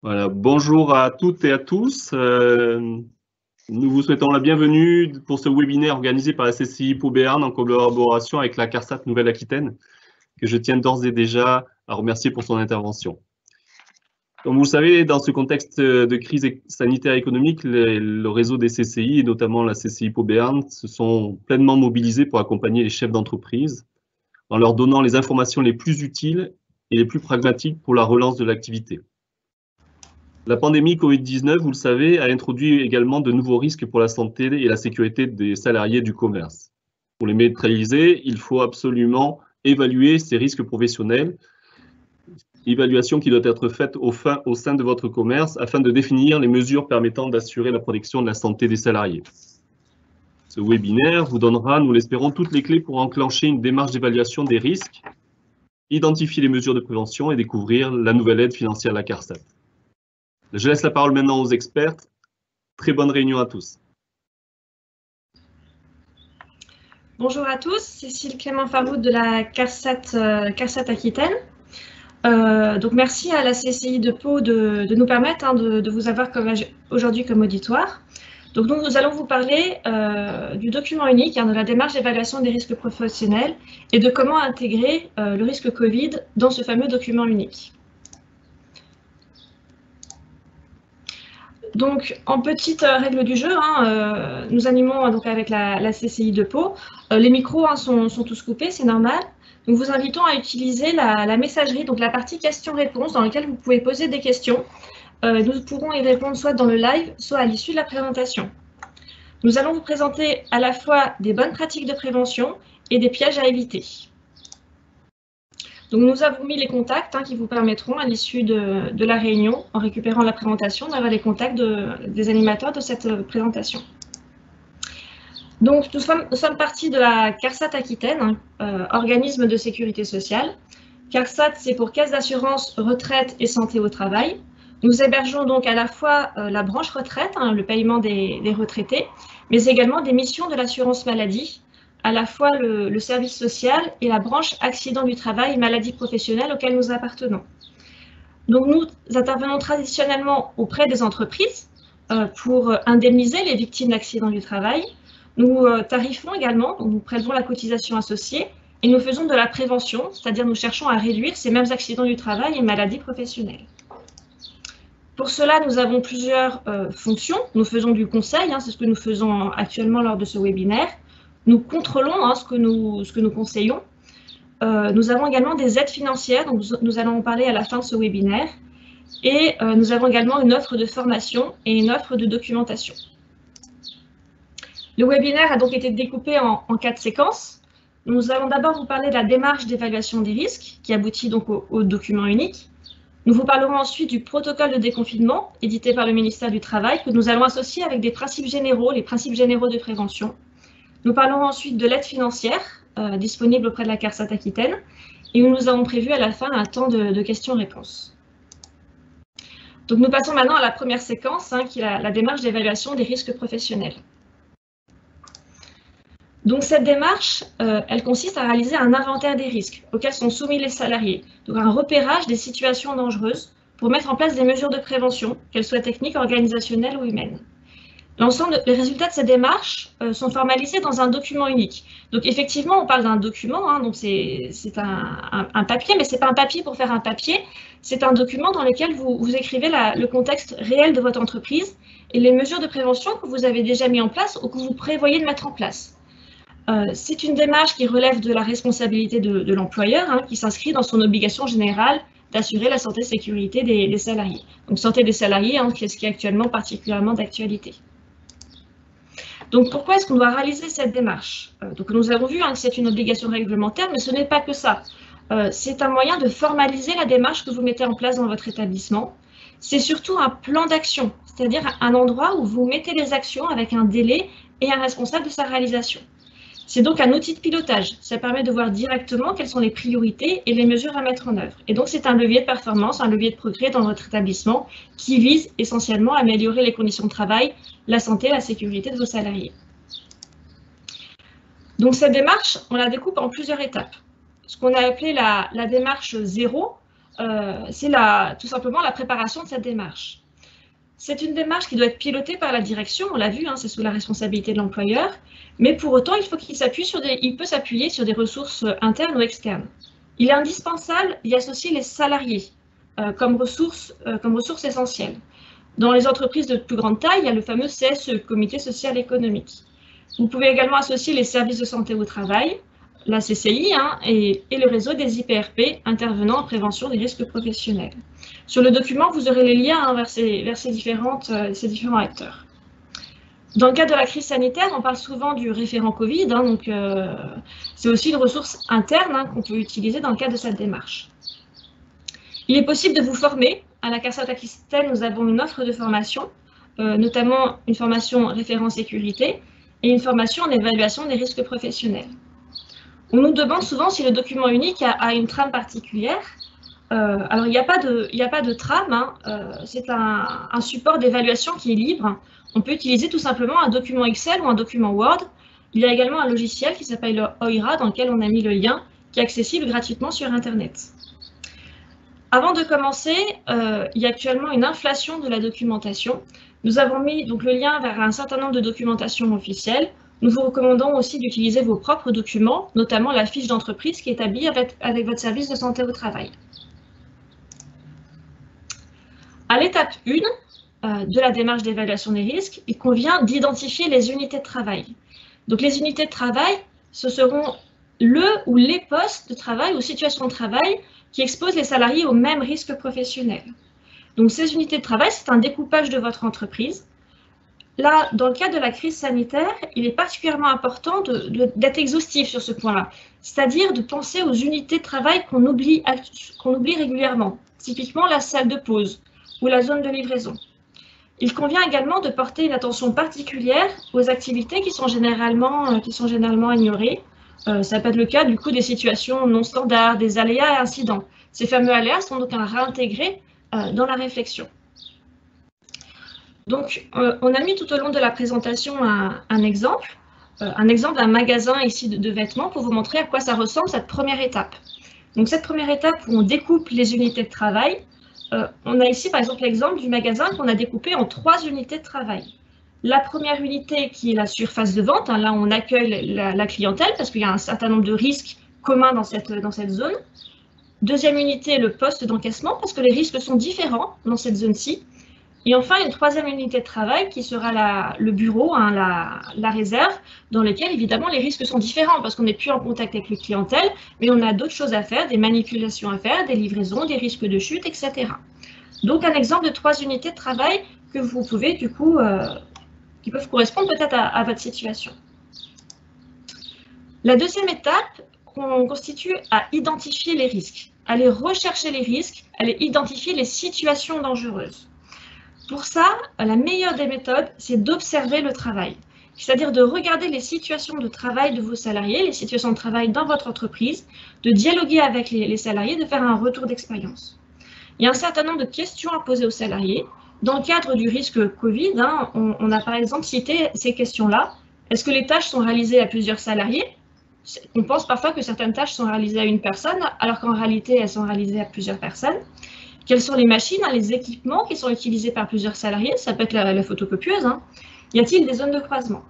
Voilà, bonjour à toutes et à tous. Nous vous souhaitons la bienvenue pour ce webinaire organisé par la CCI Pau Béarn en collaboration avec la CARSAT Nouvelle-Aquitaine, que je tiens d'ores et déjà à remercier pour son intervention. Comme vous le savez, dans ce contexte de crise sanitaire et économique, le réseau des CCI, et notamment la CCI Pau Béarn, se sont pleinement mobilisés pour accompagner les chefs d'entreprise en leur donnant les informations les plus utiles et les plus pragmatiques pour la relance de l'activité. La pandémie Covid-19, vous le savez, a introduit également de nouveaux risques pour la santé et la sécurité des salariés du commerce. Pour les neutraliser, il faut absolument évaluer ces risques professionnels, évaluation qui doit être faite au sein de votre commerce afin de définir les mesures permettant d'assurer la protection de la santé des salariés. Ce webinaire vous donnera, nous l'espérons, toutes les clés pour enclencher une démarche d'évaluation des risques, identifier les mesures de prévention et découvrir la nouvelle aide financière de la CARSAT. Je laisse la parole maintenant aux experts. Très bonne réunion à tous. Bonjour à tous, Cécile Clément-Farvoud de la CARSAT Aquitaine. Donc merci à la CCI de Pau de nous permettre de vous avoir aujourd'hui comme auditoire. Donc nous allons vous parler du document unique, de la démarche d'évaluation des risques professionnels et de comment intégrer le risque Covid dans ce fameux document unique. Donc, en petite règle du jeu, nous animons donc avec la CCI de Pau. Les micros sont tous coupés, c'est normal. Nous vous invitons à utiliser la messagerie, donc la partie questions-réponses, dans laquelle vous pouvez poser des questions. Nous pourrons y répondre soit dans le live, soit à l'issue de la présentation. Nous allons vous présenter à la fois des bonnes pratiques de prévention et des pièges à éviter. Donc, nous avons mis les contacts qui vous permettront, à l'issue de la réunion, en récupérant la présentation, d'avoir les contacts des animateurs de cette présentation. Donc, nous sommes partis de la CARSAT Aquitaine, organisme de sécurité sociale. CARSAT, c'est pour Caisse d'assurance retraite et santé au travail. Nous hébergeons donc à la fois la branche retraite, le paiement des retraités, mais également des missions de l'assurance maladie, à la fois le service social et la branche accident du travail et maladie professionnelle auquel nous appartenons. Donc nous intervenons traditionnellement auprès des entreprises pour indemniser les victimes d'accidents du travail. Nous tarifons également, donc nous prélevons la cotisation associée et nous faisons de la prévention, c'est-à-dire nous cherchons à réduire ces mêmes accidents du travail et maladies professionnelles. Pour cela, nous avons plusieurs fonctions. Nous faisons du conseil, c'est ce que nous faisons actuellement lors de ce webinaire. Nous contrôlons ce que nous conseillons. Nous avons également des aides financières, donc nous allons en parler à la fin de ce webinaire. Et nous avons également une offre de formation et une offre de documentation. Le webinaire a donc été découpé en 4 séquences. Nous allons d'abord vous parler de la démarche d'évaluation des risques, qui aboutit donc au document unique. Nous vous parlerons ensuite du protocole de déconfinement, édité par le ministère du Travail, que nous allons associer avec des principes généraux, les principes généraux de prévention. Nous parlerons ensuite de l'aide financière disponible auprès de la CARSAT Aquitaine et nous avons prévu à la fin un temps de questions-réponses. Donc nous passons maintenant à la première séquence qui est la démarche d'évaluation des risques professionnels. Donc cette démarche, elle consiste à réaliser un inventaire des risques auxquels sont soumis les salariés, donc un repérage des situations dangereuses pour mettre en place des mesures de prévention, qu'elles soient techniques, organisationnelles ou humaines. L'ensemble des résultats de cette démarche sont formalisés dans un document unique. Donc effectivement, on parle d'un document, donc c'est un papier, mais ce n'est pas un papier pour faire un papier, c'est un document dans lequel vous écrivez le contexte réel de votre entreprise et les mesures de prévention que vous avez déjà mis en place ou que vous prévoyez de mettre en place. C'est une démarche qui relève de la responsabilité de l'employeur, qui s'inscrit dans son obligation générale d'assurer la santé et sécurité des salariés. Donc santé des salariés, ce qui est actuellement particulièrement d'actualité. Donc, pourquoi est-ce qu'on doit réaliser cette démarche? Donc, nous avons vu que c'est une obligation réglementaire, mais ce n'est pas que ça. C'est un moyen de formaliser la démarche que vous mettez en place dans votre établissement. C'est surtout un plan d'action, c'est-à-dire un endroit où vous mettez les actions avec un délai et un responsable de sa réalisation. C'est donc un outil de pilotage. Ça permet de voir directement quelles sont les priorités et les mesures à mettre en œuvre. Et donc, c'est un levier de performance, un levier de progrès dans votre établissement qui vise essentiellement à améliorer les conditions de travail, la santé et la sécurité de vos salariés. Donc, cette démarche, on la découpe en plusieurs étapes. Ce qu'on a appelé la démarche 0, c'est tout simplement la préparation de cette démarche. C'est une démarche qui doit être pilotée par la direction, on l'a vu, hein, c'est sous la responsabilité de l'employeur, mais pour autant, il faut qu'il peut s'appuyer sur des ressources internes ou externes. Il est indispensable d'y associer les salariés comme ressources essentielles. Dans les entreprises de plus grande taille, il y a le fameux CSE, Comité social économique. Vous pouvez également associer les services de santé au travail, la CCI et le réseau des IPRP intervenant en prévention des risques professionnels. Sur le document, vous aurez les liens vers ces différents acteurs. Dans le cadre de la crise sanitaire, on parle souvent du référent Covid, donc c'est aussi une ressource interne qu'on peut utiliser dans le cadre de cette démarche. Il est possible de vous former. À la CARSAT Aquitaine, nous avons une offre de formation, notamment une formation référent sécurité et une formation en évaluation des risques professionnels. On nous demande souvent si le document unique a une trame particulière. Alors, il n'y a pas de trame, c'est un support d'évaluation qui est libre. On peut utiliser tout simplement un document Excel ou un document Word. Il y a également un logiciel qui s'appelle OIRA, dans lequel on a mis le lien, qui est accessible gratuitement sur Internet. Avant de commencer, il y a actuellement une inflation de la documentation. Nous avons mis donc le lien vers un certain nombre de documentations officielles. Nous vous recommandons aussi d'utiliser vos propres documents, notamment la fiche d'entreprise qui est établie avec votre service de santé au travail. À l'étape 1 de la démarche d'évaluation des risques, il convient d'identifier les unités de travail. Donc les unités de travail, ce seront le ou les postes de travail ou situations de travail qui exposent les salariés aux mêmes risques professionnels. Donc ces unités de travail, c'est un découpage de votre entreprise. Là, dans le cadre de la crise sanitaire, il est particulièrement important d'être exhaustif sur ce point-là, c'est-à-dire de penser aux unités de travail qu'on oublie régulièrement, typiquement la salle de pause ou la zone de livraison. Il convient également de porter une attention particulière aux activités qui sont généralement ignorées. Ça peut être le cas du coup des situations non standards, des aléas et incidents. Ces fameux aléas sont donc à réintégrer dans la réflexion. Donc, on a mis tout au long de la présentation un exemple d'un magasin ici de vêtements pour vous montrer à quoi ça ressemble cette première étape. Donc, cette première étape où on découpe les unités de travail, on a ici par exemple l'exemple du magasin qu'on a découpé en 3 unités de travail. La première unité qui est la surface de vente, là on accueille la clientèle parce qu'il y a un certain nombre de risques communs dans cette zone. Deuxième unité, le poste d'encaissement parce que les risques sont différents dans cette zone-ci. Et enfin, une troisième unité de travail qui sera le bureau, la réserve, dans lequel évidemment les risques sont différents parce qu'on n'est plus en contact avec les clientèles, mais on a d'autres choses à faire, des manipulations à faire, des livraisons, des risques de chute, etc. Donc un exemple de 3 unités de travail que vous pouvez du coup, qui peuvent correspondre peut-être à votre situation. La deuxième étape constitue à identifier les risques, aller rechercher les risques, aller identifier les situations dangereuses. Pour ça, la meilleure des méthodes, c'est d'observer le travail, c'est-à-dire de regarder les situations de travail de vos salariés, les situations de travail dans votre entreprise, de dialoguer avec les salariés, de faire un retour d'expérience. Il y a un certain nombre de questions à poser aux salariés. Dans le cadre du risque Covid, on a par exemple cité ces questions-là. Est-ce que les tâches sont réalisées à plusieurs salariés? On pense parfois que certaines tâches sont réalisées à une personne, alors qu'en réalité, elles sont réalisées à plusieurs personnes. Quelles sont les machines, les équipements qui sont utilisés par plusieurs salariés? Ça peut être la photocopieuse. Y a-t-il des zones de croisement?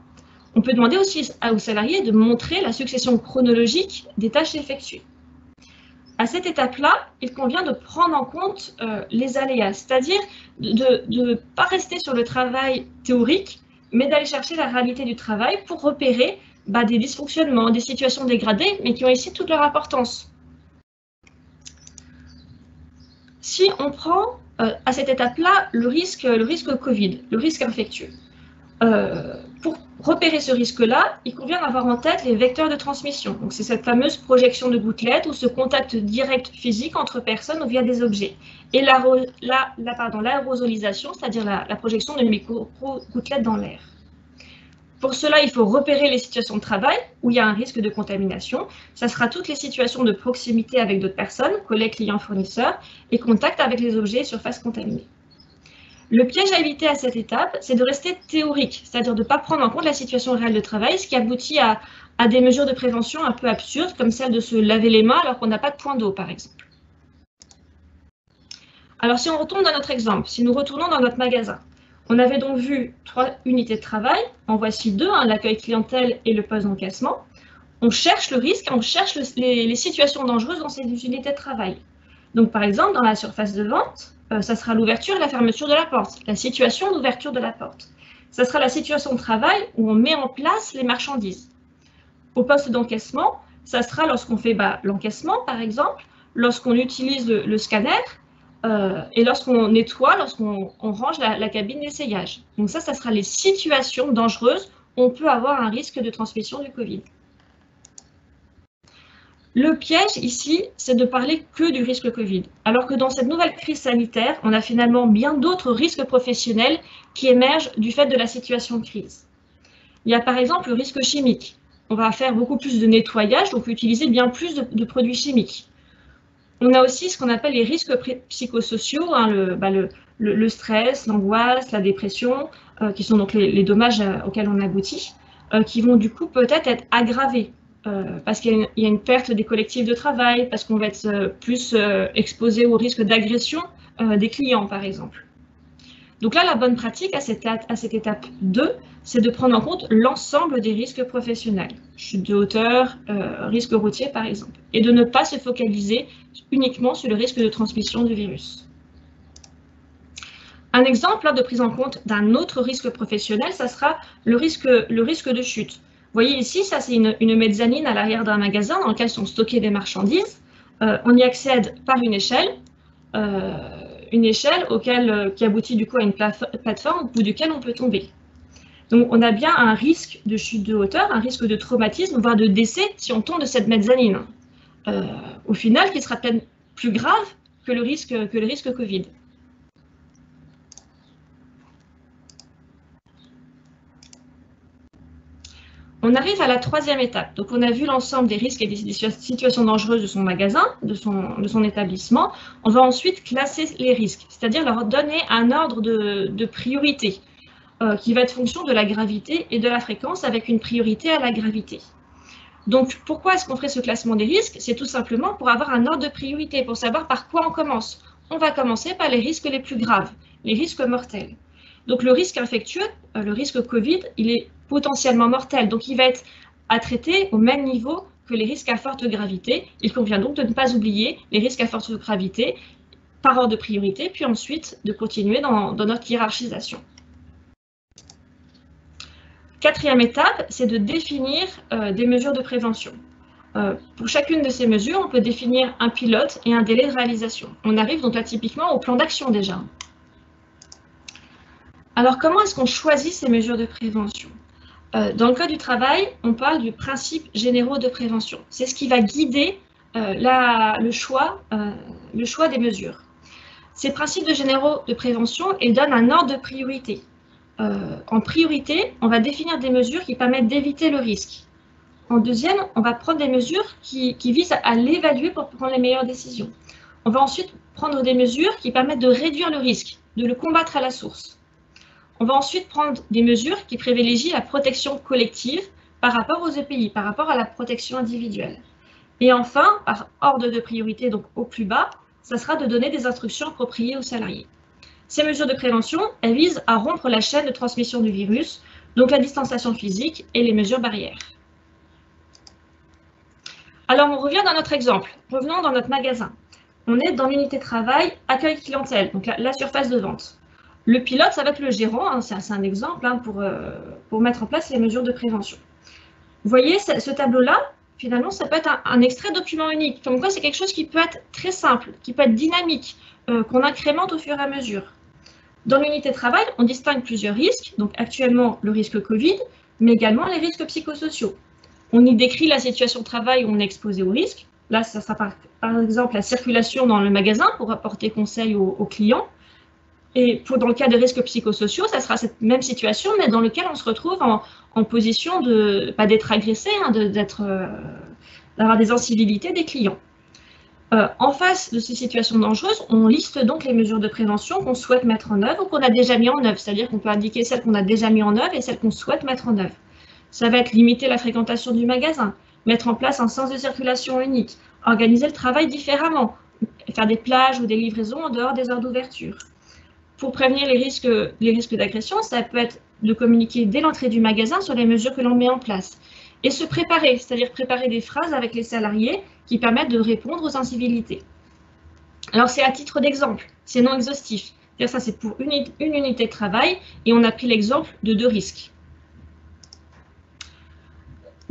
On peut demander aussi aux salariés de montrer la succession chronologique des tâches effectuées. À cette étape-là, il convient de prendre en compte les aléas, c'est-à-dire de ne pas rester sur le travail théorique, mais d'aller chercher la réalité du travail pour repérer des dysfonctionnements, des situations dégradées, mais qui ont ici toute leur importance. Si on prend à cette étape-là le risque Covid, le risque infectieux, pour repérer ce risque-là, il convient d'avoir en tête les vecteurs de transmission. Donc, c'est cette fameuse projection de gouttelettes ou ce contact direct physique entre personnes ou via des objets. Et l'aérosolisation, c'est-à-dire la projection de micro-gouttelettes dans l'air. Pour cela, il faut repérer les situations de travail où il y a un risque de contamination. Ça sera toutes les situations de proximité avec d'autres personnes, collègues, clients, fournisseurs, et contact avec les objets et surfaces contaminées. Le piège à éviter à cette étape, c'est de rester théorique, c'est-à-dire de ne pas prendre en compte la situation réelle de travail, ce qui aboutit à des mesures de prévention un peu absurdes, comme celle de se laver les mains alors qu'on n'a pas de point d'eau, par exemple. Alors, si on retourne dans notre exemple, si nous retournons dans notre magasin, on avait donc vu 3 unités de travail, en voici 2, l'accueil clientèle et le poste d'encaissement. On cherche le risque, on cherche les situations dangereuses dans ces unités de travail. Donc, par exemple, dans la surface de vente, ça sera l'ouverture et la fermeture de la porte, la situation d'ouverture de la porte. Ça sera la situation de travail où on met en place les marchandises. Au poste d'encaissement, ça sera lorsqu'on fait l'encaissement, par exemple, lorsqu'on utilise le scanner, et lorsqu'on nettoie, lorsqu'on range la cabine d'essayage. Donc ça sera les situations dangereuses où on peut avoir un risque de transmission du Covid. Le piège ici, c'est de parler que du risque Covid, alors que dans cette nouvelle crise sanitaire, on a finalement bien d'autres risques professionnels qui émergent du fait de la situation de crise. Il y a par exemple le risque chimique. On va faire beaucoup plus de nettoyage, donc utiliser bien plus de produits chimiques. On a aussi ce qu'on appelle les risques psychosociaux, le stress, l'angoisse, la dépression, qui sont donc les dommages auxquels on aboutit, qui vont du coup peut-être être aggravés, parce qu'il y a une perte des collectifs de travail, parce qu'on va être plus exposé au risque d'agression des clients, par exemple. Donc là, la bonne pratique à cette étape 2, c'est de prendre en compte l'ensemble des risques professionnels, chute de hauteur, risque routier par exemple, et de ne pas se focaliser uniquement sur le risque de transmission du virus. Un exemple de prise en compte d'un autre risque professionnel, ça sera le risque de chute. Vous voyez ici, ça c'est une mezzanine à l'arrière d'un magasin dans lequel sont stockées des marchandises. On y accède par une échelle qui aboutit du coup à une plateforme au bout duquel on peut tomber. Donc on a bien un risque de chute de hauteur, un risque de traumatisme, voire de décès si on tombe de cette mezzanine. Au final, qui sera peut-être plus grave que le risque Covid. On arrive à la 3e étape. Donc, on a vu l'ensemble des risques et des situations dangereuses de son magasin, de son établissement. On va ensuite classer les risques, c'est-à-dire leur donner un ordre de priorité qui va être fonction de la gravité et de la fréquence avec une priorité à la gravité. Donc, pourquoi est-ce qu'on ferait ce classement des risques? C'est tout simplement pour avoir un ordre de priorité, pour savoir par quoi on commence. On va commencer par les risques les plus graves, les risques mortels. Donc, le risque infectieux, le risque Covid, il est potentiellement mortel. Donc, il va être à traiter au même niveau que les risques à forte gravité. Il convient donc de ne pas oublier les risques à forte gravité par ordre de priorité, puis ensuite de continuer dans notre hiérarchisation. 4e étape, c'est de définir des mesures de prévention. Pour chacune de ces mesures, on peut définir un pilote et un délai de réalisation. On arrive donc là typiquement au plan d'action déjà. Alors, comment est-ce qu'on choisit ces mesures de prévention? Dans le Code du travail, on parle du principe généraux de prévention. C'est ce qui va guider le choix des mesures. Ces principes généraux de prévention, ils donnent un ordre de priorité. En priorité, on va définir des mesures qui permettent d'éviter le risque. En deuxième, on va prendre des mesures qui visent à l'évaluer pour prendre les meilleures décisions. On va ensuite prendre des mesures qui permettent de réduire le risque, de le combattre à la source. On va ensuite prendre des mesures qui privilégient la protection collective par rapport aux EPI, par rapport à la protection individuelle. Et enfin, par ordre de priorité, donc au plus bas, ça sera de donner des instructions appropriées aux salariés. Ces mesures de prévention, elles visent à rompre la chaîne de transmission du virus, donc la distanciation physique et les mesures barrières. Alors, on revient dans notre exemple. Revenons dans notre magasin. On est dans l'unité de travail accueil clientèle, donc la surface de vente. Le pilote, ça va être le gérant, c'est un exemple pour mettre en place les mesures de prévention. Vous voyez, ce tableau-là, finalement, ça peut être un extrait document unique. Comme quoi, c'est quelque chose qui peut être très simple, qui peut être dynamique, qu'on incrémente au fur et à mesure. Dans l'unité de travail, on distingue plusieurs risques, donc actuellement le risque Covid, mais également les risques psychosociaux. On y décrit la situation de travail où on est exposé au risque. Là, ça sera par exemple la circulation dans le magasin pour apporter conseil aux clients. Et dans le cas de risques psychosociaux, ça sera cette même situation, mais dans lequel on se retrouve en position d'être agressé, d'avoir des incivilités des clients. En face de ces situations dangereuses, on liste donc les mesures de prévention qu'on souhaite mettre en œuvre ou qu'on a déjà mis en œuvre, c'est-à-dire qu'on peut indiquer celles qu'on a déjà mis en œuvre et celles qu'on souhaite mettre en œuvre. Ça va être limiter la fréquentation du magasin, mettre en place un sens de circulation unique, organiser le travail différemment, faire des plages ou des livraisons en dehors des heures d'ouverture. Pour prévenir les risques d'agression, ça peut être de communiquer dès l'entrée du magasin sur les mesures que l'on met en place. Et se préparer, c'est-à-dire préparer des phrases avec les salariés qui permettent de répondre aux incivilités. Alors c'est à titre d'exemple, c'est non exhaustif. Ça c'est pour une unité de travail et on a pris l'exemple de 2 risques.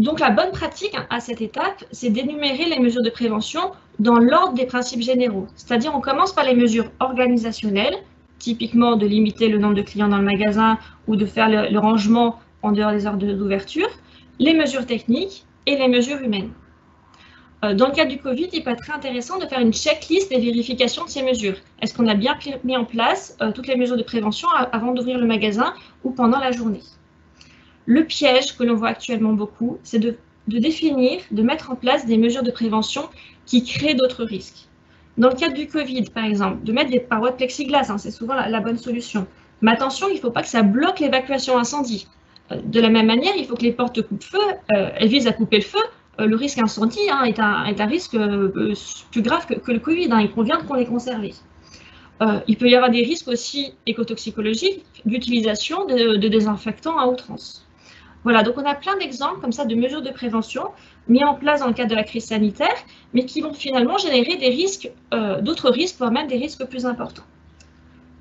Donc la bonne pratique à cette étape, c'est d'énumérer les mesures de prévention dans l'ordre des principes généraux. C'est-à-dire on commence par les mesures organisationnelles, typiquement de limiter le nombre de clients dans le magasin ou de faire le rangement en dehors des heures d'ouverture, les mesures techniques et les mesures humaines. Dans le cas du Covid, il peut être très intéressant de faire une checklist des vérifications de ces mesures. Est-ce qu'on a bien mis en place toutes les mesures de prévention avant d'ouvrir le magasin ou pendant la journée? Le piège que l'on voit actuellement beaucoup, c'est de définir, de mettre en place des mesures de prévention qui créent d'autres risques. Dans le cadre du Covid, par exemple, de mettre des parois de plexiglas, c'est souvent la bonne solution. Mais attention, il ne faut pas que ça bloque l'évacuation incendie. De la même manière, il faut que les portes coupe-feu, elles visent à couper le feu. Le risque incendie est un risque plus grave que le Covid. Il convient qu'on les conserve. Il peut y avoir des risques aussi écotoxicologiques d'utilisation de désinfectants à outrance. Voilà, donc on a plein d'exemples comme ça de mesures de prévention mis en place dans le cadre de la crise sanitaire, mais qui vont finalement générer des risques, d'autres risques, voire même des risques plus importants.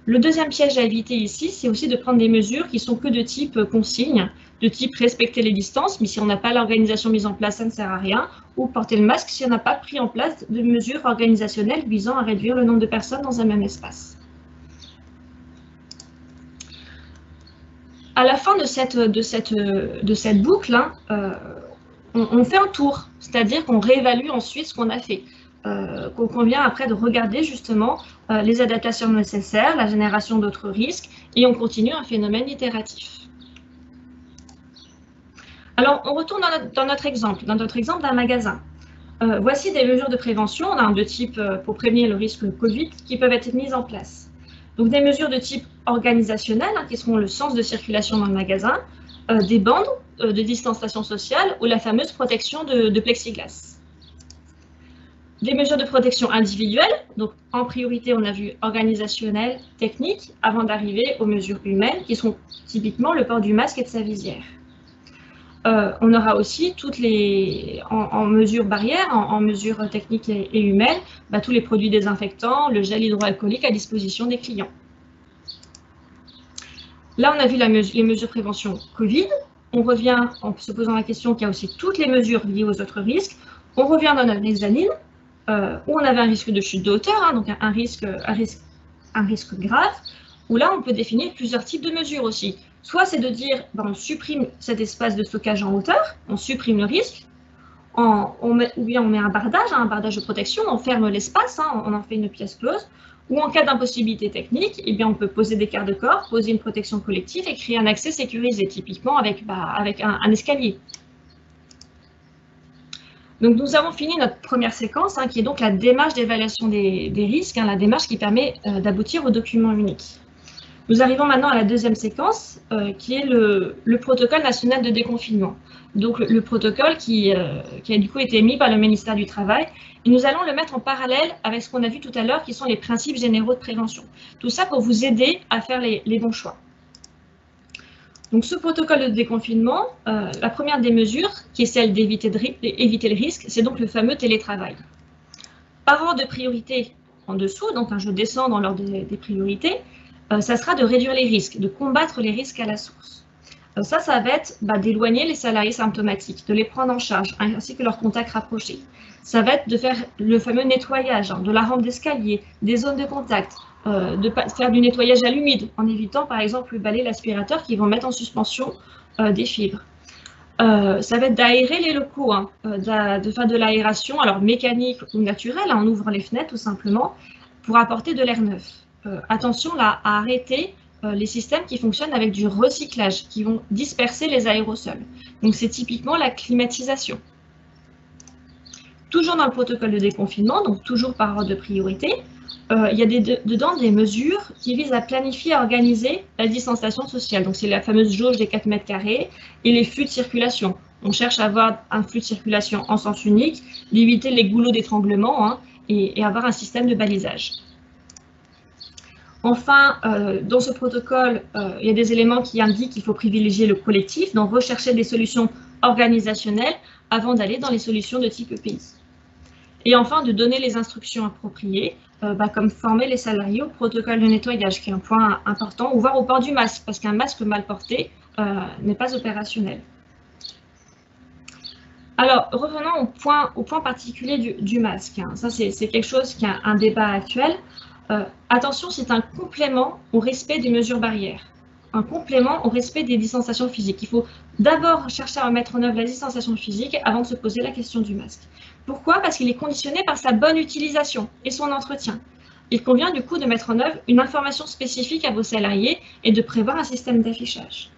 Le deuxième piège à éviter ici, c'est aussi de prendre des mesures qui sont que de type consigne, de type respecter les distances, mais si on n'a pas l'organisation mise en place, ça ne sert à rien, ou porter le masque si on n'a pas pris en place de mesures organisationnelles visant à réduire le nombre de personnes dans un même espace. À la fin de cette boucle, on fait un tour, c'est-à-dire qu'on réévalue ensuite ce qu'on a fait. Qu'on vient après de regarder justement les adaptations nécessaires, la génération d'autres risques, et on continue un phénomène itératif. Alors, on retourne dans notre exemple d'un magasin. Voici des mesures de prévention de type pour prévenir le risque Covid qui peuvent être mises en place. Donc, des mesures de type organisationnel, qui seront le sens de circulation dans le magasin, des bandes de distanciation sociale ou la fameuse protection de plexiglas. Des mesures de protection individuelles, donc en priorité on a vu organisationnelles, techniques, avant d'arriver aux mesures humaines qui sont typiquement le port du masque et de sa visière. On aura aussi toutes les, en mesures barrières, en mesures techniques et humaines, tous les produits désinfectants, le gel hydroalcoolique à disposition des clients. Là on a vu les mesures de prévention Covid, on revient en se posant la question qu'il y a aussi toutes les mesures liées aux autres risques, on revient dans notre mezzanine, où on avait un risque de chute de hauteur, donc un risque grave, où là on peut définir plusieurs types de mesures aussi. Soit c'est de dire, on supprime cet espace de stockage en hauteur, on supprime le risque, ou bien on met un bardage de protection, on ferme l'espace, on en fait une pièce close, ou en cas d'impossibilité technique, eh bien on peut poser des quarts de corps, poser une protection collective et créer un accès sécurisé, typiquement avec un escalier. Donc, nous avons fini notre première séquence, qui est donc la démarche d'évaluation des risques, la démarche qui permet d'aboutir au document unique. Nous arrivons maintenant à la deuxième séquence, qui est le protocole national de déconfinement. Donc, le protocole qui a du coup été émis par le ministère du Travail. Et nous allons le mettre en parallèle avec ce qu'on a vu tout à l'heure, qui sont les principes généraux de prévention. Tout ça pour vous aider à faire les bons choix. Donc, ce protocole de déconfinement, la première des mesures, qui est celle d'éviter le risque, c'est donc le fameux télétravail. Par ordre de priorité en dessous, donc je descends dans l'ordre des priorités, ça sera de réduire les risques, de combattre les risques à la source. Ça va être d'éloigner les salariés symptomatiques, de les prendre en charge, ainsi que leurs contacts rapprochés. Ça va être de faire le fameux nettoyage de la rampe d'escalier, des zones de contact, de faire du nettoyage à l'humide, en évitant par exemple le balai, l'aspirateur qui vont mettre en suspension des fibres. Ça va être d'aérer les locaux, de faire de l'aération, alors mécanique ou naturelle, on ouvre les fenêtres tout simplement, pour apporter de l'air neuf. Attention là à arrêter les systèmes qui fonctionnent avec du recyclage, qui vont disperser les aérosols. Donc c'est typiquement la climatisation. Toujours dans le protocole de déconfinement, donc toujours par ordre de priorité, il y a dedans des mesures qui visent à planifier et à organiser la distanciation sociale. Donc c'est la fameuse jauge des 4 mètres carrés et les flux de circulation. On cherche à avoir un flux de circulation en sens unique, d'éviter les goulots d'étranglement et avoir un système de balisage. Enfin, dans ce protocole, il y a des éléments qui indiquent qu'il faut privilégier le collectif, donc rechercher des solutions organisationnelles avant d'aller dans les solutions de type EPI. Et enfin, de donner les instructions appropriées, comme former les salariés au protocole de nettoyage, qui est un point important, ou voire au port du masque, parce qu'un masque mal porté n'est pas opérationnel. Alors, revenons au point particulier du masque. Ça, c'est quelque chose qui a un débat actuel. Attention, c'est un complément au respect des mesures barrières, un complément au respect des distanciations physiques. Il faut d'abord chercher à mettre en œuvre la distanciation physique avant de se poser la question du masque. Pourquoi? Parce qu'il est conditionné par sa bonne utilisation et son entretien. Il convient du coup de mettre en œuvre une information spécifique à vos salariés et de prévoir un système d'affichage.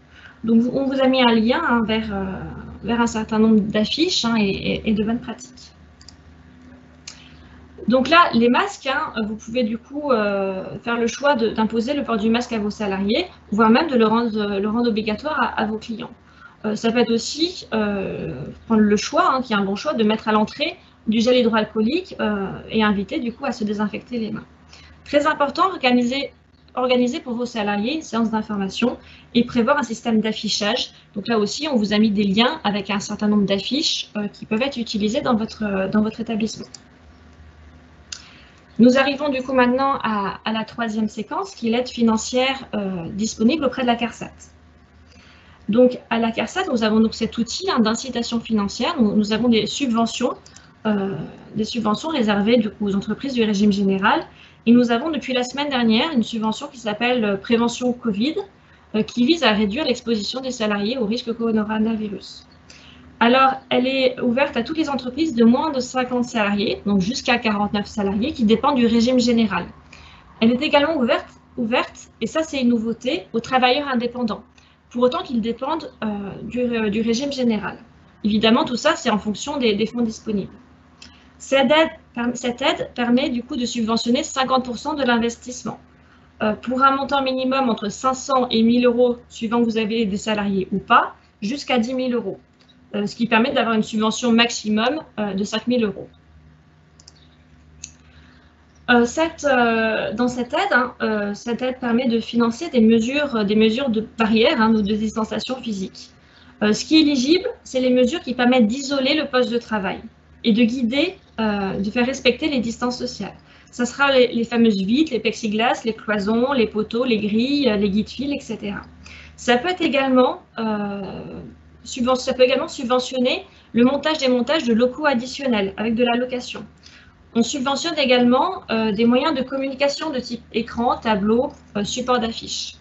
Donc, on vous a mis un lien vers un certain nombre d'affiches et de bonnes pratiques. Donc là, les masques, vous pouvez du coup faire le choix d'imposer le port du masque à vos salariés, voire même de le rendre obligatoire à vos clients. Ça peut être aussi prendre le choix, qui est un bon choix, de mettre à l'entrée du gel hydroalcoolique et inviter du coup à se désinfecter les mains. Très important, organiser pour vos salariés une séance d'information et prévoir un système d'affichage. Donc là aussi, on vous a mis des liens avec un certain nombre d'affiches qui peuvent être utilisées dans votre établissement. Nous arrivons du coup maintenant à la troisième séquence, qui est l'aide financière disponible auprès de la CARSAT. Donc à la CARSAT, nous avons donc cet outil d'incitation financière. Nous avons des subventions réservées du coup, aux entreprises du régime général. Et nous avons depuis la semaine dernière une subvention qui s'appelle Prévention Covid, qui vise à réduire l'exposition des salariés au risque coronavirus. Alors, elle est ouverte à toutes les entreprises de moins de 50 salariés, donc jusqu'à 49 salariés, qui dépendent du régime général. Elle est également ouverte, et ça c'est une nouveauté, aux travailleurs indépendants, pour autant qu'ils dépendent du régime général. Évidemment, tout ça, c'est en fonction des fonds disponibles. Cette aide permet du coup de subventionner 50% de l'investissement. Pour un montant minimum entre 500 et 1 000 euros, suivant que vous avez des salariés ou pas, jusqu'à 10 000 euros. Ce qui permet d'avoir une subvention maximum de 5 000 euros. Dans cette aide permet de financer des mesures de barrière ou de distanciation physique. Ce qui est éligible, c'est les mesures qui permettent d'isoler le poste de travail et de guider, de faire respecter les distances sociales. Ça sera les fameuses vitres, les plexiglas, les cloisons, les poteaux, les grilles, les guides-fils, etc. Ça peut également subventionner le montage et démontage de locaux additionnels avec de la location. On subventionne également des moyens de communication de type écran, tableau, support d'affiches.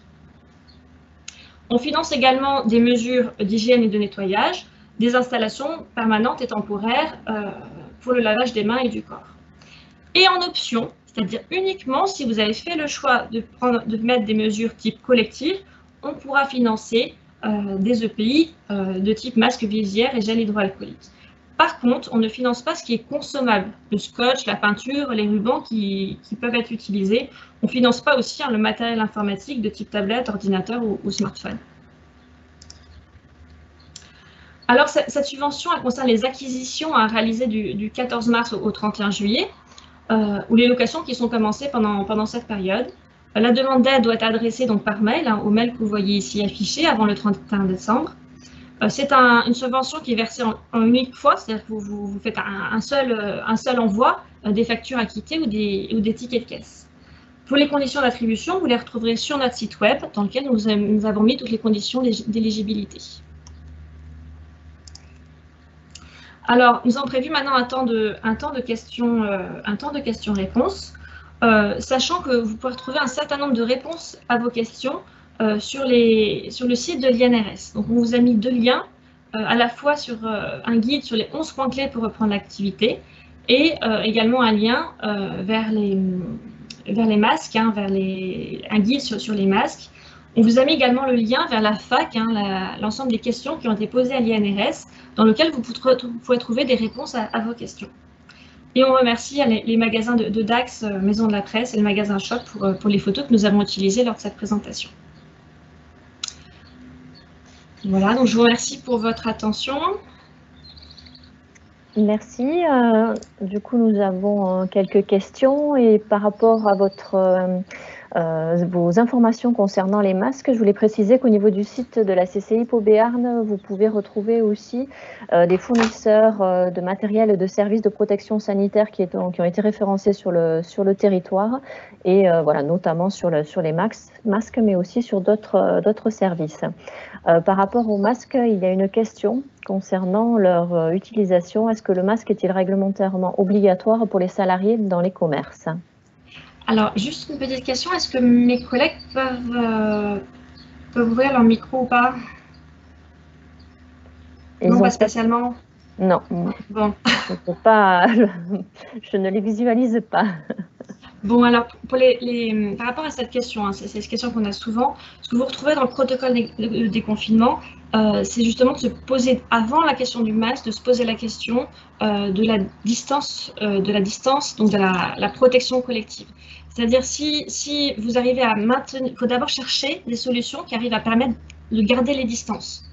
On finance également des mesures d'hygiène et de nettoyage, des installations permanentes et temporaires pour le lavage des mains et du corps. Et en option, c'est-à-dire uniquement si vous avez fait le choix de mettre des mesures type collective, on pourra financer des EPI de type masque visière et gel hydroalcoolique. Par contre, on ne finance pas ce qui est consommable, le scotch, la peinture, les rubans qui peuvent être utilisés. On ne finance pas aussi le matériel informatique de type tablette, ordinateur ou smartphone. Alors, cette subvention, elle concerne les acquisitions à réaliser du 14 mars au 31 juillet, ou les locations qui sont commencées pendant cette période. La demande d'aide doit être adressée donc par mail, au mail que vous voyez ici affiché avant le 31 décembre. C'est une subvention qui est versée en unique fois, c'est-à-dire que vous faites un seul envoi des factures acquittées ou des tickets de caisse. Pour les conditions d'attribution, vous les retrouverez sur notre site web dans lequel nous avons mis toutes les conditions d'éligibilité. Alors, nous avons prévu maintenant un temps de questions-réponses, sachant que vous pouvez retrouver un certain nombre de réponses à vos questions sur le site de l'INRS. Donc, on vous a mis 2 liens, à la fois sur un guide sur les 11 points clés pour reprendre l'activité et également un lien vers les masques, un guide sur les masques. On vous a mis également le lien vers la FAQ, l'ensemble des questions qui ont été posées à l'INRS, dans lequel vous pouvez trouver des réponses à vos questions. Et on remercie les magasins de Dax, Maison de la Presse et le magasin Choc pour les photos que nous avons utilisées lors de cette présentation. Voilà, donc je vous remercie pour votre attention. Merci. Du coup, nous avons quelques questions et par rapport à vos informations concernant les masques, je voulais préciser qu'au niveau du site de la CCI Pau Béarn, vous pouvez retrouver aussi des fournisseurs de matériel et de services de protection sanitaire qui ont été référencés sur le territoire et voilà, notamment sur les masques, mais aussi sur d'autres services. Par rapport aux masques, il y a une question concernant leur utilisation. Est-ce que le masque est-il réglementairement obligatoire pour les salariés dans les commerces? Alors, juste une petite question, est-ce que mes collègues peuvent ouvrir leur micro ou pas? Non, pas spécialement. Non, bon. Je ne les visualise pas. Bon, alors, par rapport à cette question, hein, c'est une question qu'on a souvent, ce que vous retrouvez dans le protocole de déconfinement, c'est justement de se poser, avant la question du masque, de se poser la question de la distance, donc de la protection collective. C'est-à-dire, si vous arrivez à maintenir, il faut d'abord chercher des solutions qui arrivent à permettre de garder les distances.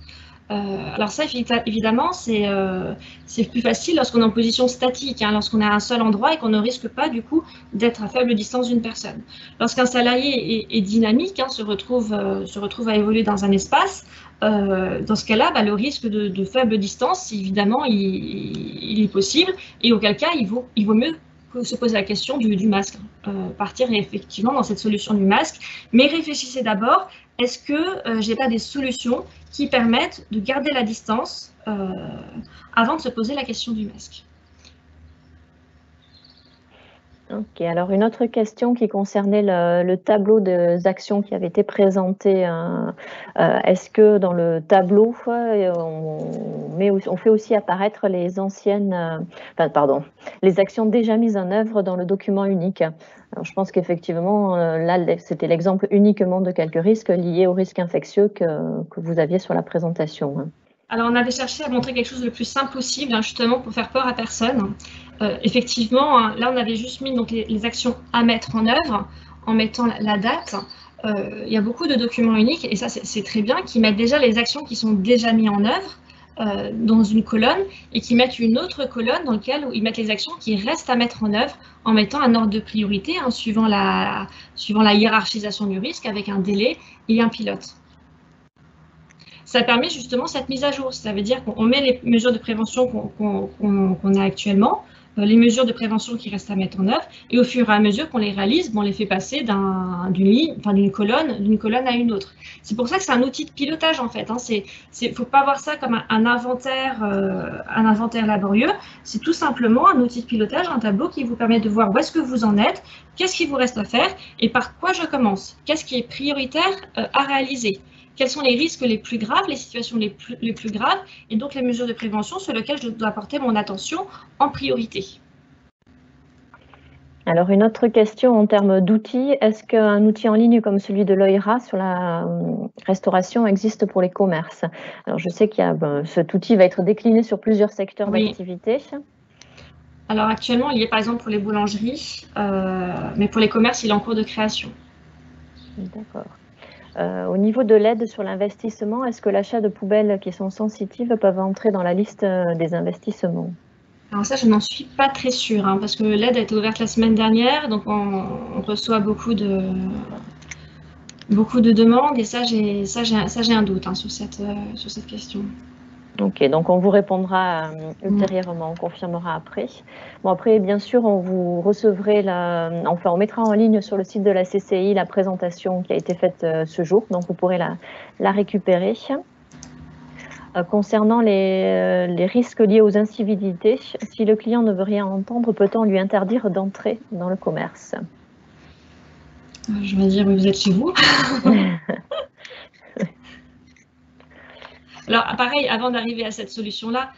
Alors ça, évidemment, c'est plus facile lorsqu'on est en position statique, hein, lorsqu'on est à un seul endroit et qu'on ne risque pas, du coup, d'être à faible distance d'une personne. Lorsqu'un salarié est dynamique, hein, se retrouve à évoluer dans un espace, dans ce cas-là, le risque de faible distance, évidemment, il est possible, et auquel cas, il vaut mieux se poser la question du masque, partir effectivement dans cette solution du masque, mais réfléchissez d'abord, est-ce que j'ai pas des solutions qui permettent de garder la distance avant de se poser la question du masque? Ok, alors une autre question qui concernait le tableau des actions qui avait été présenté. Est-ce que dans le tableau, on fait aussi apparaître les les actions déjà mises en œuvre dans le document unique? Alors, je pense qu'effectivement, là, c'était l'exemple uniquement de quelques risques liés aux risques infectieux que vous aviez sur la présentation. Alors, on avait cherché à montrer quelque chose le plus simple possible, hein, justement, pour faire peur à personne. Effectivement, hein, là, on avait juste mis donc, les actions à mettre en œuvre en mettant la date. Il y a beaucoup de documents uniques, et ça, c'est très bien, qui mettent déjà les actions qui sont déjà mises en œuvre dans une colonne et qui mettent une autre colonne dans laquelle ils mettent les actions qui restent à mettre en œuvre en mettant un ordre de priorité, hein, suivant la hiérarchisation du risque avec un délai et un pilote. Ça permet justement cette mise à jour. Ça veut dire qu'on met les mesures de prévention qu'on a actuellement, les mesures de prévention qui restent à mettre en œuvre, et au fur et à mesure qu'on les réalise, on les fait passer d'une colonne à une autre. C'est pour ça que c'est un outil de pilotage en fait. Il ne faut pas voir ça comme un inventaire laborieux. C'est tout simplement un outil de pilotage, un tableau qui vous permet de voir où est-ce que vous en êtes, qu'est-ce qu'il vous reste à faire et par quoi je commence. Qu'est-ce qui est prioritaire à réaliser? Quels sont les risques les plus graves, les situations les plus graves, et donc les mesures de prévention sur lesquelles je dois porter mon attention en priorité. Alors, une autre question en termes d'outils, est-ce qu'un outil en ligne comme celui de l'OIRA sur la restauration existe pour les commerces? Alors, je sais qu'il y a cet outil va être décliné sur plusieurs secteurs d'activité. Alors, actuellement, il y est par exemple pour les boulangeries, mais pour les commerces, il est en cours de création. D'accord. Au niveau de l'aide sur l'investissement, est-ce que l'achat de poubelles qui sont sensitives peuvent entrer dans la liste des investissements? Alors ça, je n'en suis pas très sûre, hein, parce que l'aide a été ouverte la semaine dernière, donc on reçoit beaucoup de demandes, et ça j'ai un doute, hein, sur cette question. Ok, donc on vous répondra ultérieurement, on confirmera après. Bon, après, bien sûr, vous recevrez on mettra en ligne sur le site de la CCI la présentation qui a été faite ce jour, donc vous pourrez la récupérer. Concernant les risques liés aux incivilités, si le client ne veut rien entendre, peut-on lui interdire d'entrer dans le commerce? Je vais dire, vous êtes chez vous. Alors, pareil, avant d'arriver à cette solution-là,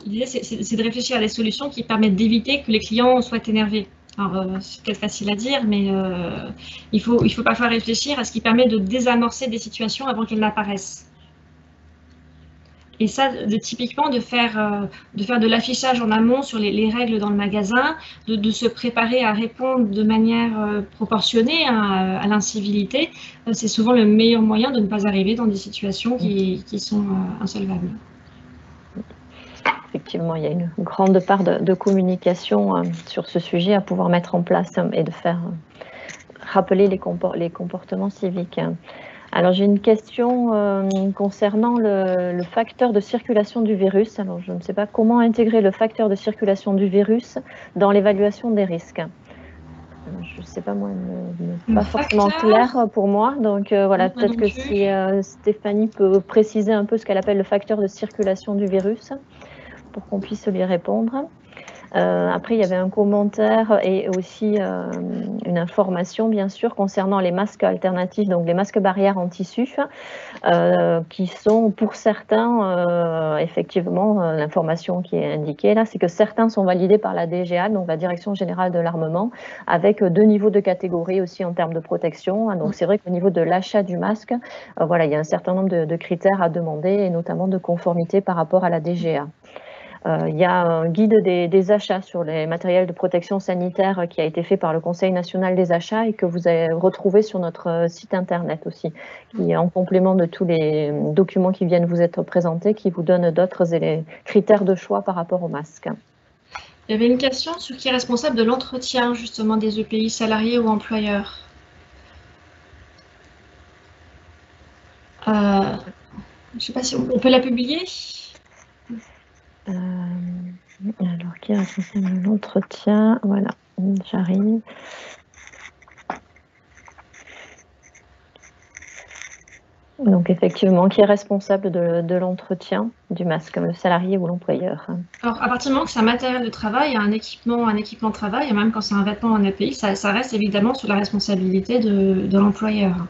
l'idée, c'est de réfléchir à des solutions qui permettent d'éviter que les clients soient énervés. Alors, c'est peut-être facile à dire, mais il faut parfois réfléchir à ce qui permet de désamorcer des situations avant qu'elles n'apparaissent. Et ça, typiquement, de faire de l'affichage en amont sur les règles dans le magasin, de se préparer à répondre de manière proportionnée à l'incivilité, c'est souvent le meilleur moyen de ne pas arriver dans des situations qui sont insolvables. effectivement, il y a une grande part de communication sur ce sujet à pouvoir mettre en place et de faire rappeler les comportements civiques. Alors, j'ai une question concernant le facteur de circulation du virus. Alors, je ne sais pas comment intégrer le facteur de circulation du virus dans l'évaluation des risques. Je ne sais pas, moi, pas forcément clair pour moi. Donc, voilà, peut-être que si Stéphanie peut préciser un peu ce qu'elle appelle le facteur de circulation du virus pour qu'on puisse lui répondre. Après, il y avait un commentaire et aussi une information, bien sûr, concernant les masques alternatifs, donc les masques barrières en tissu, qui sont pour certains, effectivement, l'information qui est indiquée là, c'est que certains sont validés par la DGA, donc la Direction Générale de l'Armement, avec 2 niveaux de catégorie aussi en termes de protection. Donc, c'est vrai qu'au niveau de l'achat du masque, voilà, il y a un certain nombre de critères à demander, et notamment de conformité par rapport à la DGA. Il y a un guide des achats sur les matériels de protection sanitaire qui a été fait par le Conseil national des achats et que vous avez retrouvé sur notre site internet aussi, qui est en complément de tous les documents qui viennent vous être présentés, qui vous donnent d'autres critères de choix par rapport au masque. Il y avait une question sur qui est responsable de l'entretien justement des EPI, salariés ou employeurs. Je ne sais pas si on peut la publier. Alors, qui est responsable de l'entretien? Voilà, j'arrive. Donc, effectivement, qui est responsable de l'entretien du masque, le salarié ou l'employeur? Alors, à partir du moment que c'est un matériel de travail, un équipement de travail, et même quand c'est un vêtement en API, ça reste évidemment sous la responsabilité de l'employeur.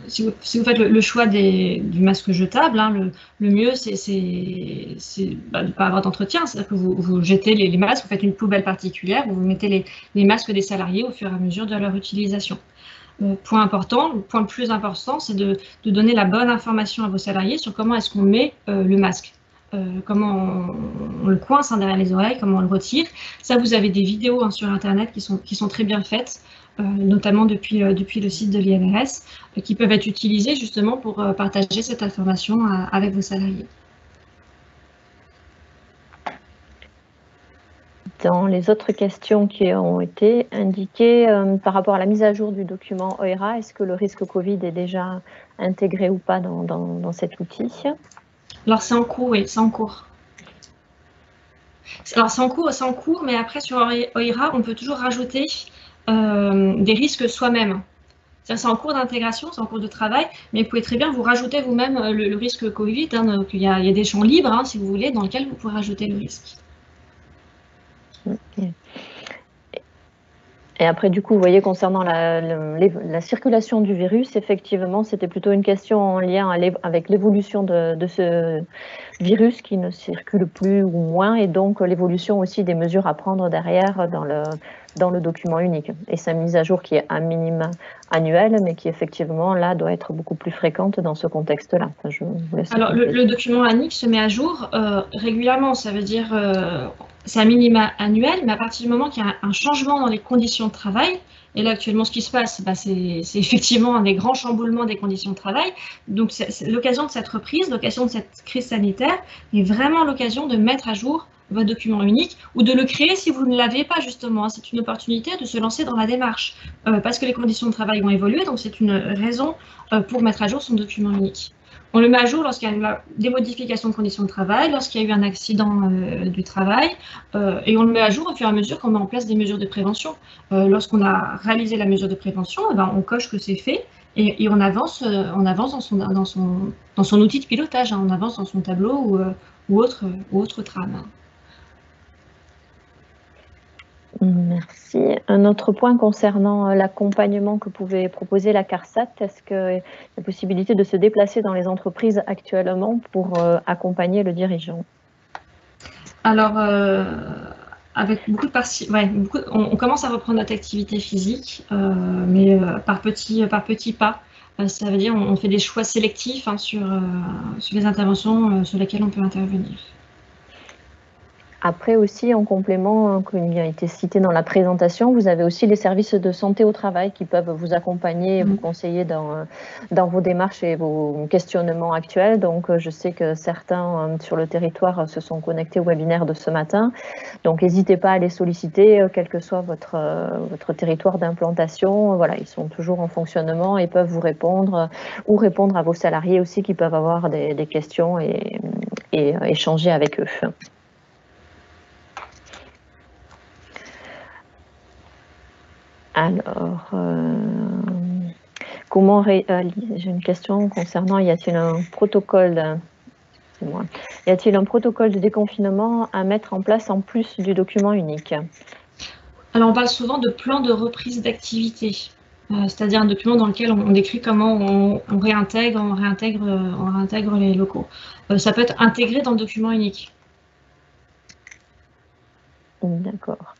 Si vous faites le choix du masque jetable, le mieux, c'est de ne pas avoir d'entretien. C'est-à-dire que vous jetez les masques, vous faites une poubelle particulière, vous mettez les masques des salariés au fur et à mesure de leur utilisation. Point important, le point le plus important, c'est de donner la bonne information à vos salariés sur comment est-ce qu'on met le masque. Comment on le coince derrière les oreilles, comment on le retire. Ça, vous avez des vidéos sur Internet qui sont très bien faites, notamment depuis le site de l'INRS, qui peuvent être utilisées justement pour partager cette information avec vos salariés. Dans les autres questions qui ont été indiquées par rapport à la mise à jour du document OIRA, est-ce que le risque Covid est déjà intégré ou pas dans cet outil? Alors, c'est en cours, oui, c'est en cours. Alors, c'est en cours, mais après, sur OIRA, on peut toujours rajouter des risques soi-même. C'est en cours d'intégration, c'est en cours de travail, mais vous pouvez très bien vous rajouter vous-même le risque Covid. Donc, il y a des champs libres, si vous voulez, dans lesquels vous pouvez rajouter le risque. Okay. Et après, du coup, vous voyez, concernant la circulation du virus, effectivement, c'était plutôt une question en lien avec l'évolution de ce virus qui ne circule plus ou moins, et donc l'évolution aussi des mesures à prendre derrière dans le document unique. Et sa mise à jour qui est à minima annuelle, mais qui effectivement, là, doit être beaucoup plus fréquente dans ce contexte-là. Alors, le document unique se met à jour régulièrement, ça veut dire... c'est un minima annuel, mais à partir du moment qu'il y a un changement dans les conditions de travail, et là actuellement ce qui se passe, c'est effectivement des grands chamboulements des conditions de travail, donc c'est l'occasion de cette reprise, l'occasion de cette crise sanitaire, est vraiment l'occasion de mettre à jour votre document unique, ou de le créer si vous ne l'avez pas justement. C'est une opportunité de se lancer dans la démarche, parce que les conditions de travail ont évolué, donc c'est une raison pour mettre à jour son document unique. On le met à jour lorsqu'il y a des modifications de conditions de travail, lorsqu'il y a eu un accident du travail, et on le met à jour au fur et à mesure qu'on met en place des mesures de prévention. Lorsqu'on a réalisé la mesure de prévention, on coche que c'est fait, et on avance dans son outil de pilotage, on avance dans son tableau ou autre trame. Merci. Un autre point concernant l'accompagnement que pouvait proposer la CARSAT, est-ce qu'il y a la possibilité de se déplacer dans les entreprises actuellement pour accompagner le dirigeant? Alors, avec beaucoup de on commence à reprendre notre activité physique, mais par petits pas. Ça veut dire on fait des choix sélectifs sur les interventions sur lesquelles on peut intervenir. Après aussi, en complément, comme il a été cité dans la présentation, vous avez aussi les services de santé au travail qui peuvent vous accompagner et vous conseiller dans vos démarches et vos questionnements actuels. Donc, je sais que certains sur le territoire se sont connectés au webinaire de ce matin. Donc, n'hésitez pas à les solliciter, quel que soit votre territoire d'implantation. Voilà, ils sont toujours en fonctionnement et peuvent vous répondre ou répondre à vos salariés aussi qui peuvent avoir des questions et échanger avec eux. Alors, j'ai une question concernant, y a-t-il un protocole, y a-t-il un protocole de déconfinement à mettre en place en plus du document unique? Alors, on parle souvent de plan de reprise d'activité, c'est-à-dire un document dans lequel on décrit comment on réintègre les locaux. Ça peut être intégré dans le document unique. D'accord.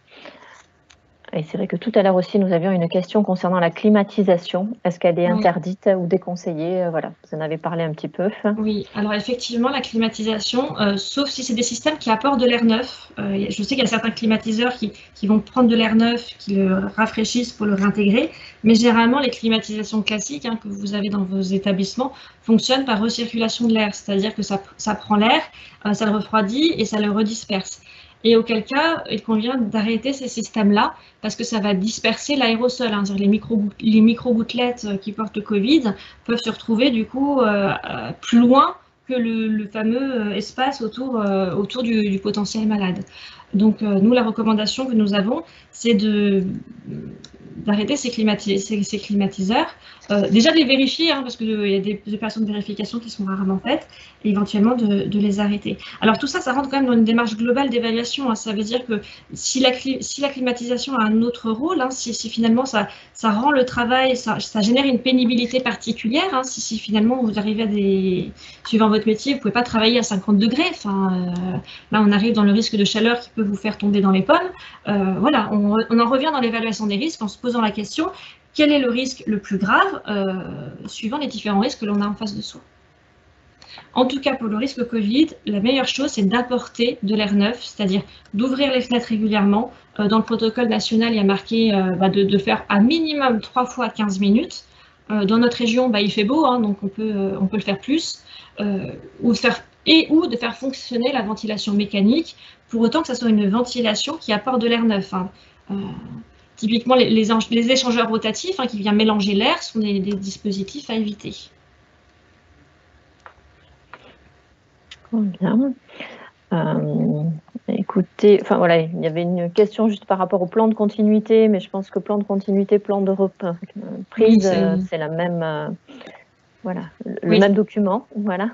Et c'est vrai que tout à l'heure aussi, nous avions une question concernant la climatisation. Est-ce qu'elle est interdite ou déconseillée? Voilà, vous en avez parlé un petit peu. Oui, alors effectivement, la climatisation, sauf si c'est des systèmes qui apportent de l'air neuf. Je sais qu'il y a certains climatiseurs qui vont prendre de l'air neuf, qui le rafraîchissent pour le réintégrer, mais généralement, les climatisations classiques que vous avez dans vos établissements fonctionnent par recirculation de l'air, c'est-à-dire que ça prend l'air, ça le refroidit et ça le redisperse. Et auquel cas, il convient d'arrêter ces systèmes-là parce que ça va disperser l'aérosol. Les micro-gouttelettes qui portent le Covid peuvent se retrouver du coup plus loin que le fameux espace autour du potentiel malade. Donc, nous, la recommandation que nous avons, c'est d'arrêter ces climatiseurs. Déjà de les vérifier, parce qu'il y a des opérations de vérification qui sont rarement faites, et éventuellement de les arrêter. Alors tout ça rentre quand même dans une démarche globale d'évaluation. Ça veut dire que si la climatisation a un autre rôle, si finalement ça rend le travail, ça génère une pénibilité particulière, si finalement vous arrivez suivant votre métier, vous ne pouvez pas travailler à 50 degrés, là on arrive dans le risque de chaleur qui peut vous faire tomber dans les pommes. Voilà, on en revient dans l'évaluation des risques en se posant la question, quel est le risque le plus grave suivant les différents risques que l'on a en face de soi. En tout cas, pour le risque Covid, la meilleure chose, c'est d'apporter de l'air neuf, c'est-à-dire d'ouvrir les fenêtres régulièrement. Dans le protocole national, il y a marqué de faire à minimum 3 fois 15 minutes. Dans notre région, il fait beau, donc on peut le faire plus, ou de faire fonctionner la ventilation mécanique, pour autant que ce soit une ventilation qui apporte de l'air neuf. Typiquement, les échangeurs rotatifs qui viennent mélanger l'air sont des dispositifs à éviter. Bien. Écoutez, voilà, il y avait une question juste par rapport au plan de continuité, mais je pense que plan de continuité, plan de reprise, c'est la même, voilà, le même document, voilà.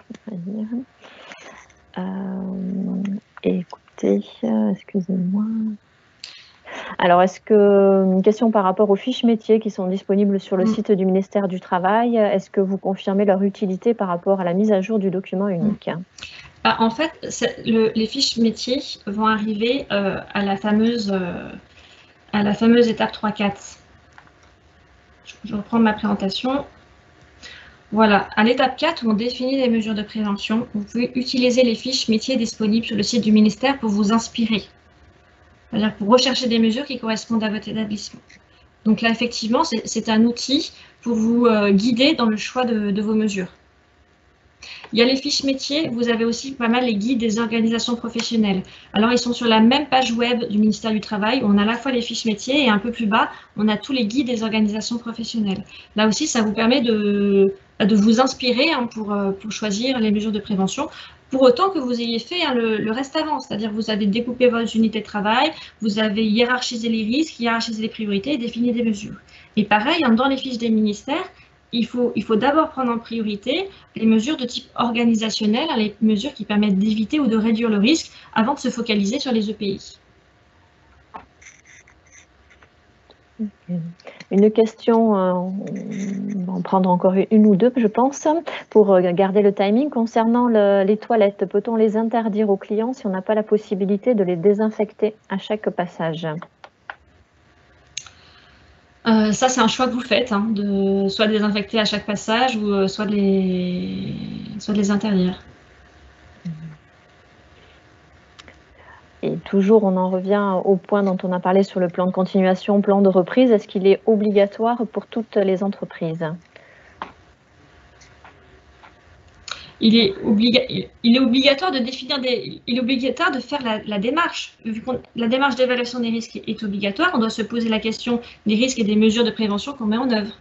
Écoutez, excusez-moi. Alors, une question par rapport aux fiches métiers qui sont disponibles sur le site du ministère du Travail, est-ce que vous confirmez leur utilité par rapport à la mise à jour du document unique? En fait, les fiches métiers vont arriver à la fameuse étape 3-4. Je reprends ma présentation. Voilà, à l'étape 4, où on définit les mesures de prévention, vous pouvez utiliser les fiches métiers disponibles sur le site du ministère pour vous inspirer. C'est-à-dire pour rechercher des mesures qui correspondent à votre établissement. Donc là, effectivement, c'est un outil pour vous guider dans le choix de vos mesures. Il y a les fiches métiers, vous avez aussi pas mal les guides des organisations professionnelles. Alors, ils sont sur la même page web du ministère du Travail, où on a à la fois les fiches métiers et un peu plus bas, on a tous les guides des organisations professionnelles. Là aussi, ça vous permet de vous inspirer pour choisir les mesures de prévention, pour autant que vous ayez fait le reste avant, c'est-à-dire vous avez découpé vos unités de travail, vous avez hiérarchisé les risques, hiérarchisé les priorités et défini des mesures. Et pareil, dans les fiches des ministères, il faut d'abord prendre en priorité les mesures de type organisationnel, les mesures qui permettent d'éviter ou de réduire le risque avant de se focaliser sur les EPI. Une question, on va en prendre encore une ou deux, je pense, pour garder le timing. Concernant les toilettes, peut-on les interdire aux clients si on n'a pas la possibilité de les désinfecter à chaque passage ? Ça, c'est un choix que vous faites, de soit désinfecter à chaque passage ou soit de les interdire. Et toujours, on en revient au point dont on a parlé sur le plan de continuation, plan de reprise. Est-ce qu'il est obligatoire pour toutes les entreprises ? Il est obligatoire de définir il est obligatoire de faire la démarche. Vu que la démarche d'évaluation des risques est obligatoire, on doit se poser la question des risques et des mesures de prévention qu'on met en œuvre.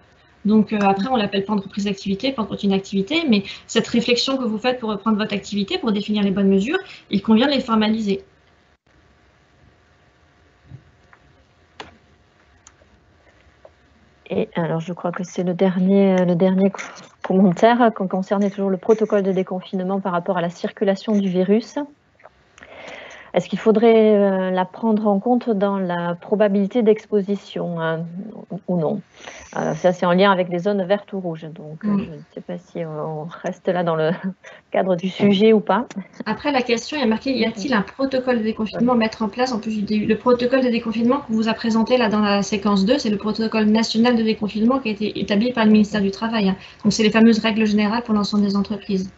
Donc après, on l'appelle plan de reprise d'activité, plan de continuité d'activité, mais cette réflexion que vous faites pour reprendre votre activité, pour définir les bonnes mesures, il convient de les formaliser. Et alors, je crois que c'est le dernier commentaire qui concernait toujours le protocole de déconfinement par rapport à la circulation du virus. Est-ce qu'il faudrait la prendre en compte dans la probabilité d'exposition ou non? Ça, c'est en lien avec les zones vertes ou rouges. Donc, je ne sais pas si on reste là dans le cadre du sujet ou pas. Après, la question est marquée, y a-t-il un protocole de déconfinement à mettre en place en plus du le protocole de déconfinement qu'on vous a présenté là dans la séquence 2, c'est le protocole national de déconfinement qui a été établi par le ministère du Travail. Donc, c'est les fameuses règles générales pour l'ensemble des entreprises.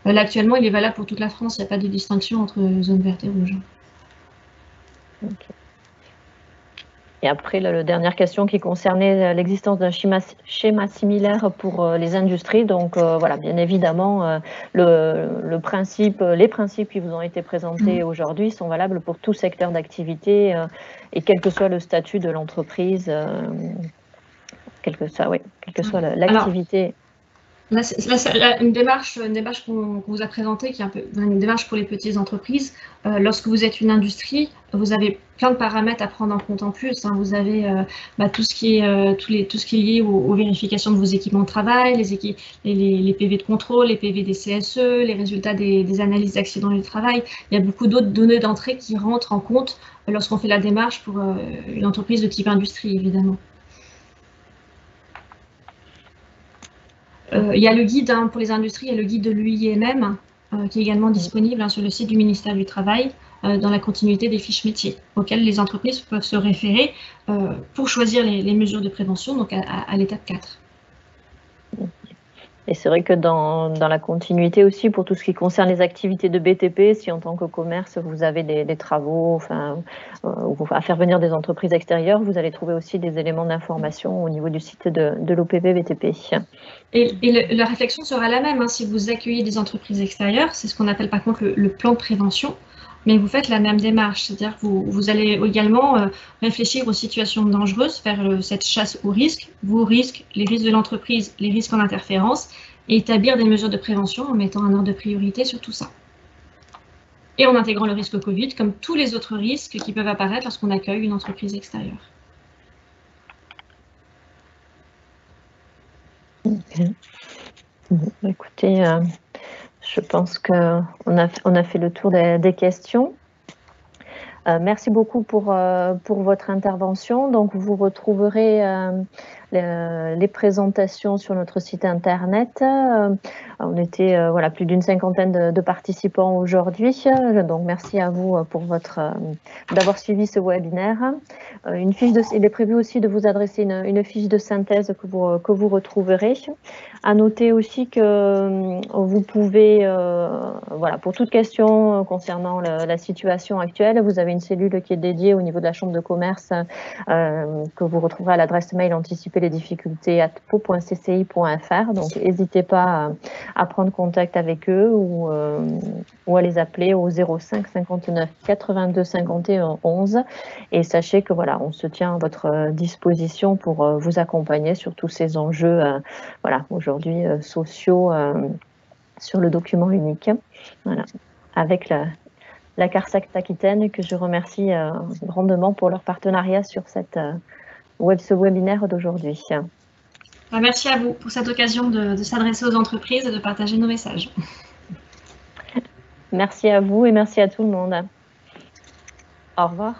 Là, actuellement, il est valable pour toute la France. Il n'y a pas de distinction entre zone verte et rouge. Okay. Et après, la dernière question qui concernait l'existence d'un schéma similaire pour les industries. Donc, voilà, bien évidemment, les principes qui vous ont été présentés aujourd'hui sont valables pour tout secteur d'activité et quel que soit le statut de l'entreprise, quelle que soit l'activité. Là, une démarche qu'on vous a présentée, qui est un peu une démarche pour les petites entreprises. Lorsque vous êtes une industrie, vous avez plein de paramètres à prendre en compte en plus. Vous avez tout ce qui est lié aux vérifications de vos équipements de travail, les PV de contrôle, les PV des CSE, les résultats des analyses d'accidents du travail. Il y a beaucoup d'autres données d'entrée qui rentrent en compte lorsqu'on fait la démarche pour une entreprise de type industrie, évidemment. Il y a le guide pour les industries, il y a le guide de l'UIMM qui est également disponible sur le site du ministère du Travail dans la continuité des fiches métiers auxquelles les entreprises peuvent se référer pour choisir les mesures de prévention, donc à l'étape 4. Et c'est vrai que dans la continuité aussi, pour tout ce qui concerne les activités de BTP, si en tant que commerce, vous avez des travaux à faire venir des entreprises extérieures, vous allez trouver aussi des éléments d'information au niveau du site de l'OPV BTP. Et la réflexion sera la même. Si vous accueillez des entreprises extérieures, c'est ce qu'on appelle par contre le plan de prévention, mais vous faites la même démarche, c'est-à-dire que vous allez également réfléchir aux situations dangereuses, faire cette chasse aux risques, vos risques, les risques de l'entreprise, les risques en interférence, et établir des mesures de prévention en mettant un ordre de priorité sur tout ça. Et en intégrant le risque Covid, comme tous les autres risques qui peuvent apparaître lorsqu'on accueille une entreprise extérieure. Okay. Bon, écoutez, je pense qu'on a fait le tour des questions. Merci beaucoup pour votre intervention. Donc, vous retrouverez les présentations sur notre site internet. On était plus d'une cinquantaine de participants aujourd'hui. Donc, merci à vous pour d'avoir suivi ce webinaire. Il est prévu aussi de vous adresser une fiche de synthèse que vous retrouverez. À noter aussi que vous pouvez, pour toute question concernant la situation actuelle, vous avez une cellule qui est dédiée au niveau de la Chambre de commerce que vous retrouverez à l'adresse mail anticiper les difficultés @po.cci.fr. Donc, n'hésitez pas à prendre contact avec eux ou à les appeler au 05 59 82 51 11. Et sachez que on se tient à votre disposition pour vous accompagner sur tous ces enjeux aujourd'hui sociaux sur le document unique. Avec la CARSAT Aquitaine, que je remercie grandement pour leur partenariat sur ce webinaire d'aujourd'hui. Merci à vous pour cette occasion de s'adresser aux entreprises et de partager nos messages. Merci à vous et merci à tout le monde. Au revoir.